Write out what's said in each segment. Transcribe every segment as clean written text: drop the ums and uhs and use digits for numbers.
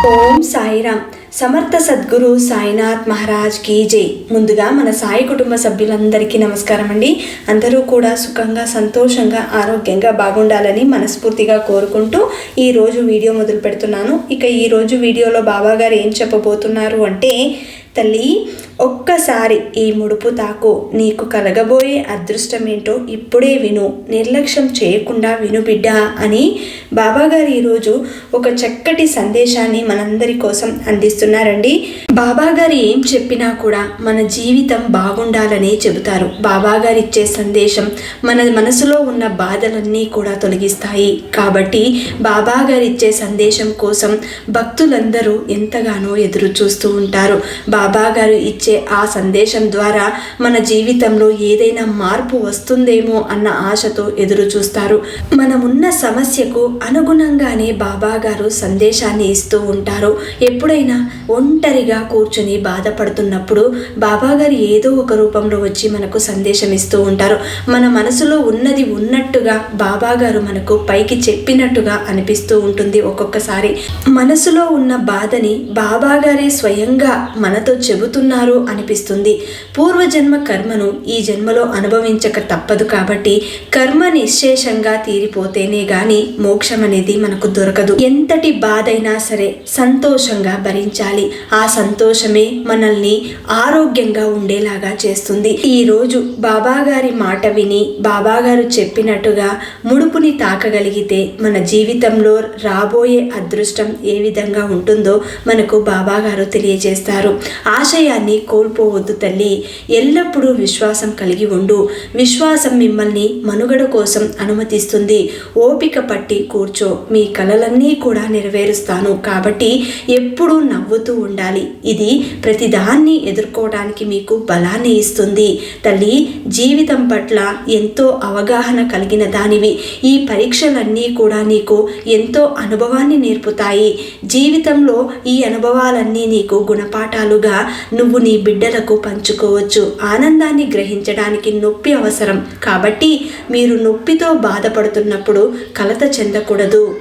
ఓం సాయిరామ్. సమర్థ సద్గురు సాయినాథ్ మహారాజ్ కీ జై. ముందుగా మన సాయి కుటుంబ సభ్యులందరికీ నమస్కారం అండి. అందరూ కూడా సుఖంగా, సంతోషంగా, ఆరోగ్యంగా బాగుండాలని మనస్ఫూర్తిగా కోరుకుంటూ ఈరోజు వీడియో మొదలు పెడుతున్నాను. ఇక ఈరోజు వీడియోలో బాబాగారు ఏం చెప్పబోతున్నారు అంటే, తల్లి ఒక్కసారి ఈ ముడుపు తాకు, నీకు కలగబోయే అదృష్టమేంటో ఇప్పుడే విను, నిర్లక్ష్యం చేయకుండా విను బిడ్డ అని బాబాగారు ఈరోజు ఒక చక్కటి సందేశాన్ని మనందరి కోసం అందిస్తున్నారండి. బాబాగారు ఏం చెప్పినా కూడా మన జీవితం బాగుండాలని చెబుతారు. బాబాగారు ఇచ్చే సందేశం మన మనసులో ఉన్న బాధలన్నీ కూడా తొలగిస్తాయి. కాబట్టి బాబాగారు ఇచ్చే సందేశం కోసం భక్తులందరూ ఎంతగానో ఎదురు చూస్తూ ఉంటారు. బాబాగారు ఇచ్చే ఆ సందేశం ద్వారా మన జీవితంలో ఏదైనా మార్పు వస్తుందేమో అన్న ఆశతో ఎదురు చూస్తారు. మనమున్న సమస్యకు అనుగుణంగానే బాబాగారు సందేశాన్ని ఇస్తూ ఉంటారు. ఎప్పుడైనా ఒంటరిగా కూర్చుని బాధపడుతున్నప్పుడు బాబాగారు ఏదో ఒక రూపంలో వచ్చి మనకు సందేశం ఇస్తూ ఉంటారు. మన మనసులో ఉన్నది ఉన్నట్టుగా బాబాగారు మనకు పైకి చెప్పినట్టుగా అనిపిస్తూ ఉంటుంది. ఒక్కొక్కసారి మనసులో ఉన్న బాధని బాబాగారే స్వయంగా మనతో చెబుతున్నారు అనిపిస్తుంది. పూర్వజన్మ కర్మను ఈ జన్మలో అనుభవించక తప్పదు. కాబట్టి కర్మ నిశ్శేషంగా తీరిపోతేనే గాని మోక్షం అనేది మనకు దొరకదు. ఎంతటి బాధైనా సరే సంతోషంగా భరించాలి. ఆ సంతోషమే మనల్ని ఆరోగ్యంగా ఉండేలాగా చేస్తుంది. ఈ రోజు బాబాగారి మాట విని బాబాగారు చెప్పినట్టుగా ముడుపుని తాకగలిగితే మన జీవితంలో రాబోయే అదృష్టం ఏ విధంగా ఉంటుందో మనకు బాబాగారు తెలియజేస్తారు. ఆశయాన్ని కోల్పోవద్దు తల్లి. ఎల్లప్పుడూ విశ్వాసం కలిగి ఉండు. విశ్వాసం మిమ్మల్ని మనుగడ కోసం అనుమతిస్తుంది. ఓపిక పట్టి కూర్చో, మీ కలలన్నీ కూడా నెరవేరుస్తాను. కాబట్టి ఎప్పుడూ నవ్వుతూ ఉండాలి. ఇది ప్రతిదాన్ని ఎదుర్కోవడానికి మీకు బలాన్ని ఇస్తుంది. తల్లి, జీవితం పట్ల ఎంతో అవగాహన కలిగిన దానివి. ఈ పరీక్షలన్నీ కూడా నీకు ఎంతో అనుభవాన్ని నేర్పుతాయి. జీవితంలో ఈ అనుభవాలన్నీ నీకు గుణపాఠాలుగా నువ్వు నీ బిడ్డలకు పంచుకోవచ్చు. ఆనందాన్ని గ్రహించడానికి నొప్పి అవసరం. కాబట్టి మీరు నొప్పితో బాధపడుతున్నప్పుడు కలత చెందకూడదు.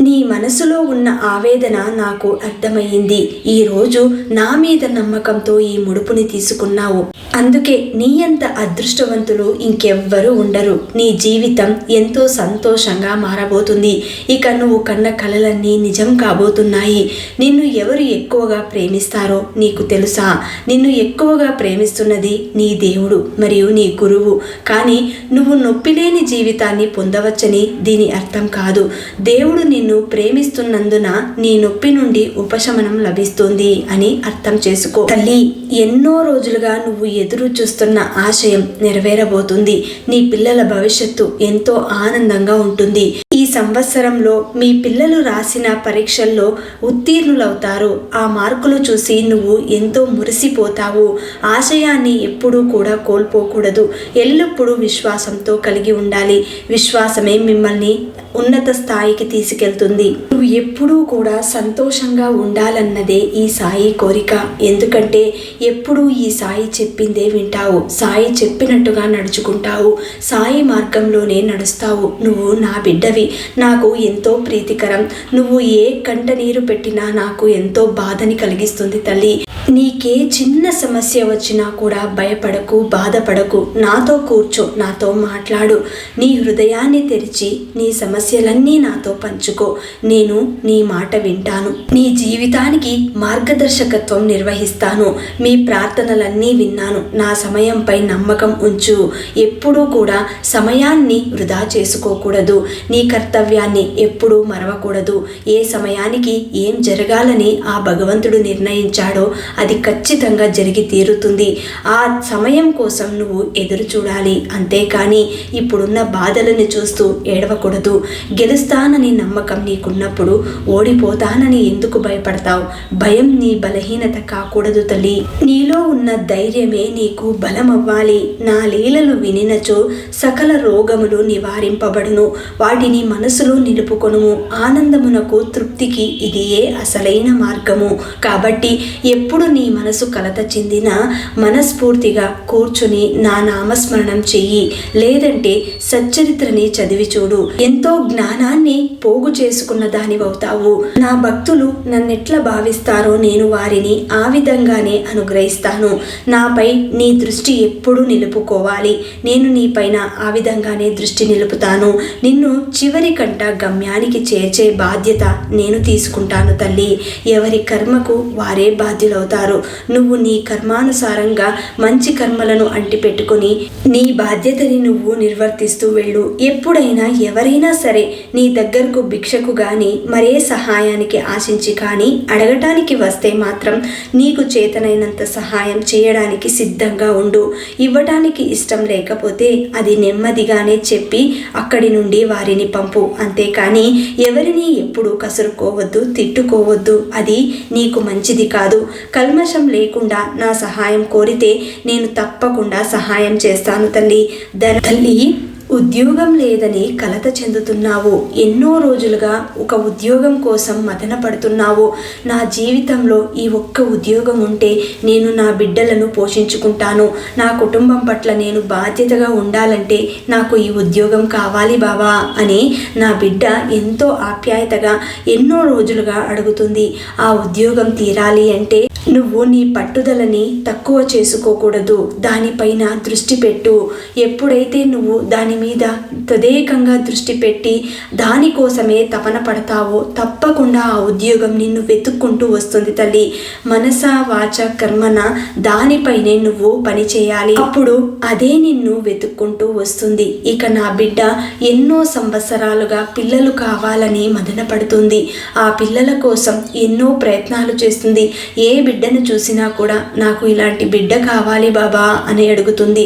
నీ మనసులో ఉన్న ఆవేదన నాకు అర్థమయ్యింది. ఈరోజు నా మీద నమ్మకంతో ఈ ముడుపుని తీసుకున్నావు. అందుకే నీ అంత అదృష్టవంతులు ఇంకెవ్వరూ ఉండరు. నీ జీవితం ఎంతో సంతోషంగా మారబోతుంది. ఇక నువ్వు కన్న కలలన్నీ నిజం కాబోతున్నాయి. నిన్ను ఎవరు ఎక్కువగా ప్రేమిస్తారో నీకు తెలుసా? నిన్ను ఎక్కువగా ప్రేమిస్తున్నది నీ దేవుడు మరియు నీ గురువు. కానీ నువ్వు నొప్పిలేని జీవితాన్ని పొందవచ్చని దీని అర్థం కాదు. దేవుడు నిన్ను ప్రేమిస్తున్నందున నీ నొప్పి నుండి ఉపశమనం లభిస్తుంది అని అర్థం చేసుకో. తల్లి, ఎన్నో రోజులుగా నువ్వు ఎదురు చూస్తున్న ఆశయం నెరవేరబోతుంది. నీ పిల్లల భవిష్యత్తు ఎంతో ఆనందంగా ఉంటుంది. ఈ సంవత్సరంలో మీ పిల్లలు రాసిన పరీక్షల్లో ఉత్తీర్ణులవుతారు. ఆ మార్కులు చూసి నువ్వు ఎంతో మురిసిపోతావు. ఆశయాన్ని ఎప్పుడూ కూడా కోల్పోకూడదు. ఎల్లప్పుడూ విశ్వాసంతో కలిగి ఉండాలి. విశ్వాసమే మిమ్మల్ని ఉన్నత స్థాయికి తీసుకెళ్తుంది. నువ్వు ఎప్పుడూ కూడా సంతోషంగా ఉండాలన్నదే ఈ సాయి కోరిక. ఎందుకంటే ఎప్పుడూ ఈ సాయి చెప్పిందే వింటావు. సాయి చెప్పినట్టుగా నడుచుకుంటావు. సాయి మార్గంలోనే నడుస్తావు. నువ్వు నా బిడ్డవి. నాకు ఎంతో ప్రీతికరం. నువ్వు ఏ కంట నీరు పెట్టినా నాకు ఎంతో బాధని కలిగిస్తుంది తల్లి. నీకే చిన్న సమస్య వచ్చినా కూడా భయపడకు, బాధపడకు. నాతో కూర్చో, నాతో మాట్లాడు. నీ హృదయాన్ని తెరిచి నీ సమస్యలన్నీ నాతో పంచుకో. నేను నీ మాట వింటాను. నీ జీవితానికి మార్గదర్శకత్వం నిర్వహిస్తాను. మీ ప్రార్థనలన్నీ విన్నాను. నా సమయంపై నమ్మకం ఉంచు. ఎప్పుడూ కూడా సమయాన్ని వృధా చేసుకోకూడదు. నీ కర్తవ్యాన్ని ఎప్పుడూ మరవకూడదు. ఏ సమయానికి ఏం జరగాలని ఆ భగవంతుడు నిర్ణయించాడో అది ఖచ్చితంగా జరిగి తీరుతుంది. ఆ సమయం కోసం నువ్వు ఎదురు చూడాలి. అంతేకాని ఇప్పుడున్న బాధలను చూస్తూ ఏడవకూడదు. గెలుస్తానని నమ్మకం నీకున్నప్పుడు ఓడిపోతానని ఎందుకు భయపడతావు? భయం నీ బలహీనత కాకూడదు తల్లి. నీలో ఉన్న ధైర్యమే నీకు బలమవ్వాలి. నా లీలలు వినినచో సకల రోగములు నివారింపబడును. వాటిని మనసులో నిలుపుకొనుము. ఆనందమునకు తృప్తికి ఇదియే అసలైన మార్గము. కాబట్టి ఎప్పుడు నీ మనసు కలత చెందిన మనస్ఫూర్తిగా కూర్చుని నా నామస్మరణం చెయ్యి. లేదంటే సచ్చరిత్రని చదివి చూడు. ఎంతో జ్ఞానాన్ని పోగు చేసుకున్న దానివవుతావు. నా భక్తులు నన్నెట్లా భావిస్తారో నేను వారిని ఆ విధంగానే అనుగ్రహిస్తాను. నాపై నీ దృష్టి ఎప్పుడూ నిలుపుకోవాలి. నేను నీపైన ఆ విధంగానే దృష్టి నిలుపుతాను. నిన్ను చివరి కంట గమ్యానికి చేర్చే బాధ్యత నేను తీసుకుంటాను తల్లి. ఎవరి కర్మకు వారే బాధ్యులవుతారు. నువ్వు నీ కర్మానుసారంగా మంచి కర్మలను అంటిపెట్టుకుని నీ బాధ్యతని నువ్వు నిర్వర్తిస్తూ వెళ్ళు. ఎప్పుడైనా ఎవరైనా సరే నీ దగ్గరకు భిక్షకు గాని మరే సహాయానికి ఆశించి కానీ అడగటానికి వస్తే మాత్రం నీకు చేతనైనంత సహాయం చేయడానికి సిద్ధంగా ఉండు. ఇవ్వటానికి ఇష్టం లేకపోతే అది నెమ్మదిగానే చెప్పి అక్కడి నుండి వారిని పంపు. అంతేకాని ఎవరిని ఎప్పుడు కసురుకోవద్దు, తిట్టుకోవద్దు. అది నీకు మంచిది కాదు. కల్మషం లేకుండా నా సహాయం కోరితే నేను తప్పకుండా సహాయం చేస్తాను తల్లి. తల్లి, ఉద్యోగం లేదని కలత చెందుతున్నావు. ఎన్నో రోజులుగా ఒక ఉద్యోగం కోసం మదన పడుతున్నావు. నా జీవితంలో ఈ ఒక్క ఉద్యోగం ఉంటే నేను నా బిడ్డలను పోషించుకుంటాను. నా కుటుంబం పట్ల నేను బాధ్యతగా ఉండాలంటే నాకు ఈ ఉద్యోగం కావాలి బావా అని నా బిడ్డ ఎంతో ఆప్యాయతగా ఎన్నో రోజులుగా అడుగుతుంది. ఆ ఉద్యోగం తీరాలి అంటే నువ్వు నీ పట్టుదలని తక్కువ చేసుకోకూడదు. దానిపైన దృష్టి పెట్టు. ఎప్పుడైతే నువ్వు దాని మీద తదేకంగా దృష్టి పెట్టి దానికోసమే తపన పడతావో తప్పకుండా ఆ ఉద్యోగం నిన్ను వెతుక్కుంటూ వస్తుంది తల్లి. మనస వాచ కర్మన దానిపైనే నువ్వు పని చేయాలి. అప్పుడు అదే నిన్ను వెతుక్కుంటూ వస్తుంది. ఇక నా బిడ్డ ఎన్నో సంవత్సరాలుగా పిల్లలు కావాలని మదన పడుతుంది. ఆ పిల్లల కోసం ఎన్నో ప్రయత్నాలు చేస్తుంది. ఏ బిడ్డను చూసినా కూడా నాకు ఇలాంటి బిడ్డ కావాలి బాబా అని అడుగుతుంది.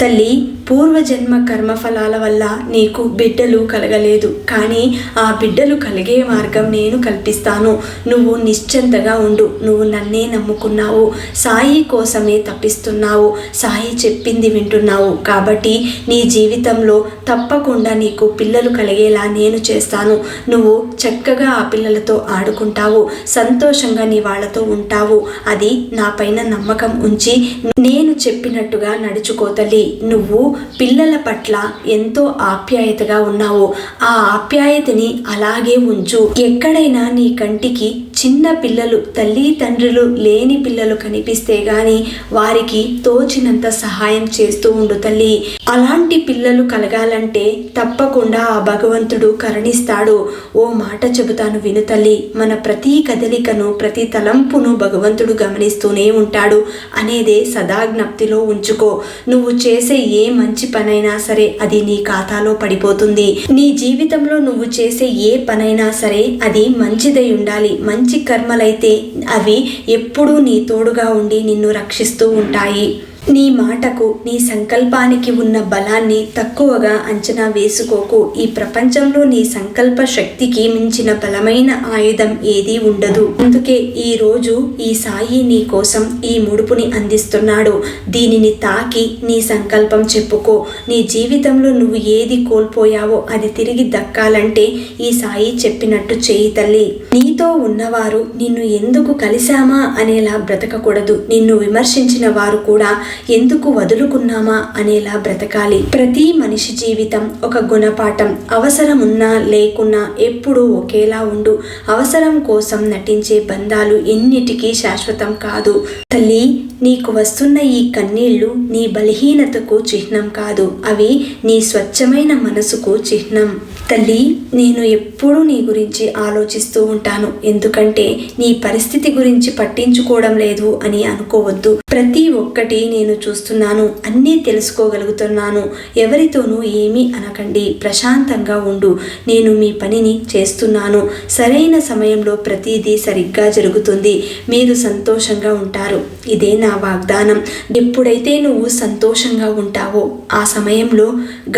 తల్లి, పూర్వజన్మ కర్మఫలాల వల్ల నీకు బిడ్డలు కలగలేదు. కానీ ఆ బిడ్డలు కలిగే మార్గం నేను కల్పిస్తాను. నువ్వు నిశ్చింతగా ఉండు. నువ్వు నన్నే నమ్ముకున్నావు. సాయి కోసమే తప్పిస్తున్నావు. సాయి చెప్పింది వింటున్నావు. కాబట్టి నీ జీవితంలో తప్పకుండా నీకు పిల్లలు కలిగేలా నేను చేస్తాను. నువ్వు చక్కగా ఆ పిల్లలతో ఆడుకుంటావు. సంతోషంగా నీ వాళ్ళతో ఉంటావు. అది నా పైన నమ్మకం ఉంచి నేను చెప్పినట్టుగా నడుచుకో తల్లి. నువ్వు పిల్లల పట్ల ఎంతో ఆప్యాయతగా ఉన్నావు. ఆ ఆప్యాయతని అలాగే ఉంచు. ఎక్కడైనా నీ కంటికి చిన్న పిల్లలు, తల్లి తండ్రులు లేని పిల్లలు కనిపిస్తే గాని వారికి తోచినంత సహాయం చేస్తూ ఉండు తల్లి. అలాంటి పిల్లలు కలగాలంటే తప్పకుండా ఆ భగవంతుడు కరుణిస్తాడు. ఓ మాట చెబుతాను విను తల్లి. మన ప్రతి కదలికను, ప్రతి తలంపును భగవంతుడు గమనిస్తూనే ఉంటాడు అనేదే సదా జ్ఞప్తిలో ఉంచుకో. నువ్వు చేసే ఏ మంచి పనైనా సరే అది నీ ఖాతాలో పడిపోతుంది. నీ జీవితంలో నువ్వు చేసే ఏ పనైనా సరే అది మంచిదై ఉండాలి. మంచి కర్మలైతే అవి ఎప్పుడూ నీ తోడుగా ఉండి నిన్ను రక్షిస్తూ ఉంటాయి. నీ మాటకు, నీ సంకల్పానికి ఉన్న బలాన్ని తక్కువగా అంచనా వేసుకోకు. ఈ ప్రపంచంలో నీ సంకల్ప శక్తికి మించిన బలమైన ఆయుధం ఏదీ ఉండదు. అందుకే ఈ రోజు ఈ సాయి నీ కోసం ఈ ముడుపుని అందిస్తున్నాడు. దీనిని తాకి నీ సంకల్పం చెప్పుకో. నీ జీవితంలో నువ్వు ఏది కోల్పోయావో అది తిరిగి దక్కాలంటే ఈ సాయి చెప్పినట్టు చేయి తల్లి. నీతో ఉన్నవారు నిన్ను ఎందుకు కలిశామా అనేలా బ్రతకకూడదు. నిన్ను విమర్శించిన వారు కూడా ఎందుకు వదులుకున్నామా అనేలా బ్రతకాలి. ప్రతి మనిషి జీవితం ఒక గుణపాఠం. అవసరం ఉన్నా లేకున్నా ఎప్పుడూ ఒకేలా ఉండు. అవసరం కోసం నటించే బంధాలు ఎన్నిటికీ శాశ్వతం కాదు. తల్లి, నీకు వస్తున్న ఈ కన్నీళ్లు నీ బలహీనతకు చిహ్నం కాదు. అవి నీ స్వచ్ఛమైన మనసుకు చిహ్నం. తల్లి, నేను ఎప్పుడూ నీ గురించి ఆలోచిస్తూ ఉంటాను. ఎందుకంటే నీ పరిస్థితి గురించి పట్టించుకోవడం లేదు అని అనుకోవద్దు. ప్రతి ఒక్కటి నేను చూస్తున్నాను, అన్నీ తెలుసుకోగలుగుతున్నాను. ఎవరితోనూ ఏమీ అనకండి, ప్రశాంతంగా ఉండు. నేను మీ పనిని చేస్తున్నాను. సరైన సమయంలో ప్రతిదీ సరిగ్గా జరుగుతుంది. మీరు సంతోషంగా ఉంటారు. ఇదే నా వాగ్దానం. ఎప్పుడైతే నువ్వు సంతోషంగా ఉంటావో ఆ సమయంలో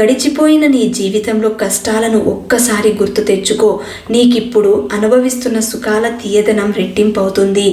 గడిచిపోయిన నీ జీవితంలో కష్టాలను ఒక్కసారి గుర్తు తెచ్చుకో. నీకిప్పుడు అనుభవిస్తున్న సుఖాల తీయదనం రెట్టింపవుతుంది.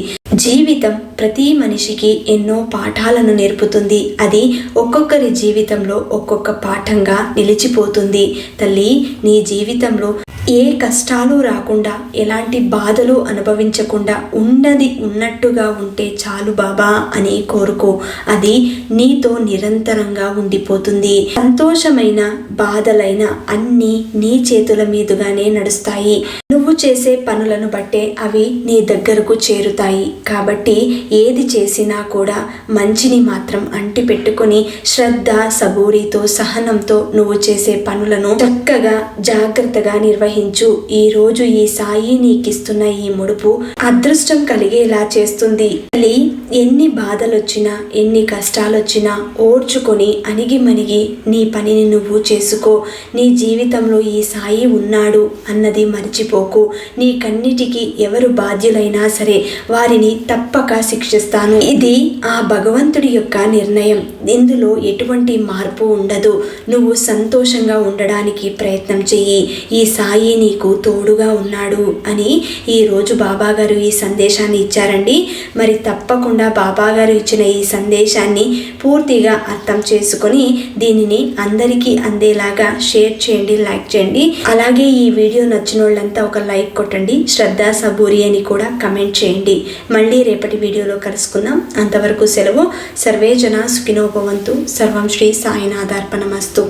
జీవితం ప్రతి మనిషికి ఎన్నో పాఠాలను నేర్పుతుంది. అది ఒక్కొక్కరి జీవితంలో ఒక్కొక్క పాఠంగా నిలిచిపోతుంది. తల్లి, నీ జీవితంలో ఏ కష్టాలు రాకుండా, ఎలాంటి బాధలు అనుభవించకుండా ఉన్నది ఉన్నట్టుగా ఉంటే చాలు బాబా అని కోరుకో. అది నీతో నిరంతరంగా ఉండిపోతుంది. సంతోషమైన బాధలైన అన్నీ నీ చేతుల మీదుగానే నడుస్తాయి. నువ్వు చేసే పనులను బట్టే అవి నీ దగ్గరకు చేరుతాయి. కాబట్టి ఏది చేసినా కూడా మంచిని మాత్రం అంటి పెట్టుకొని శ్రద్ధ, సబూరితో, సహనంతో నువ్వు చేసే పనులను చక్కగా జాగ్రత్తగా నిర్వహించు. ఈ రోజు ఈ సాయి నీకిస్తున్న ఈ ముడుపు అదృష్టం కలిగేలా చేస్తుంది. తల్లి, ఎన్ని బాధలొచ్చినా, ఎన్ని కష్టాలొచ్చినా ఓర్చుకొని అణిగిమణిగి నీ పనిని నువ్వు చేసుకో. నీ జీవితంలో ఈ సాయి ఉన్నాడు అన్నది మర్చిపోకు. నీ కన్నిటికి ఎవరు బాధ్యులైనా సరే వారిని తప్పక శిక్షిస్తాను. ఇది ఆ భగవంతుడి యొక్క నిర్ణయం. ఇందులో ఎటువంటి మార్పు ఉండదు. నువ్వు సంతోషంగా ఉండడానికి ప్రయత్నం చెయ్యి. ఈ సాయి నీకు తోడుగా ఉన్నాడు అని ఈరోజు బాబాగారు ఈ సందేశాన్ని ఇచ్చారండి. మరి తప్పకుండా బాబాగారు ఇచ్చిన ఈ సందేశాన్ని పూర్తిగా అర్థం చేసుకొని దీనిని అందరికీ అందేలాగా షేర్ చేయండి, లైక్ చేయండి. అలాగే ఈ వీడియో నచ్చిన వాళ్ళంతా ఒక లైక్ కొట్టండి, శ్రద్ధ సబూరి అని కూడా కమెంట్ చేయండి. మళ్ళీ రేపటి వీడియోలో కలుసుకుందాం. అంతవరకు సెలవు. సర్వే జన సుఖినో భవంతు. సర్వం శ్రీ సాయినాథార్పణమస్తు.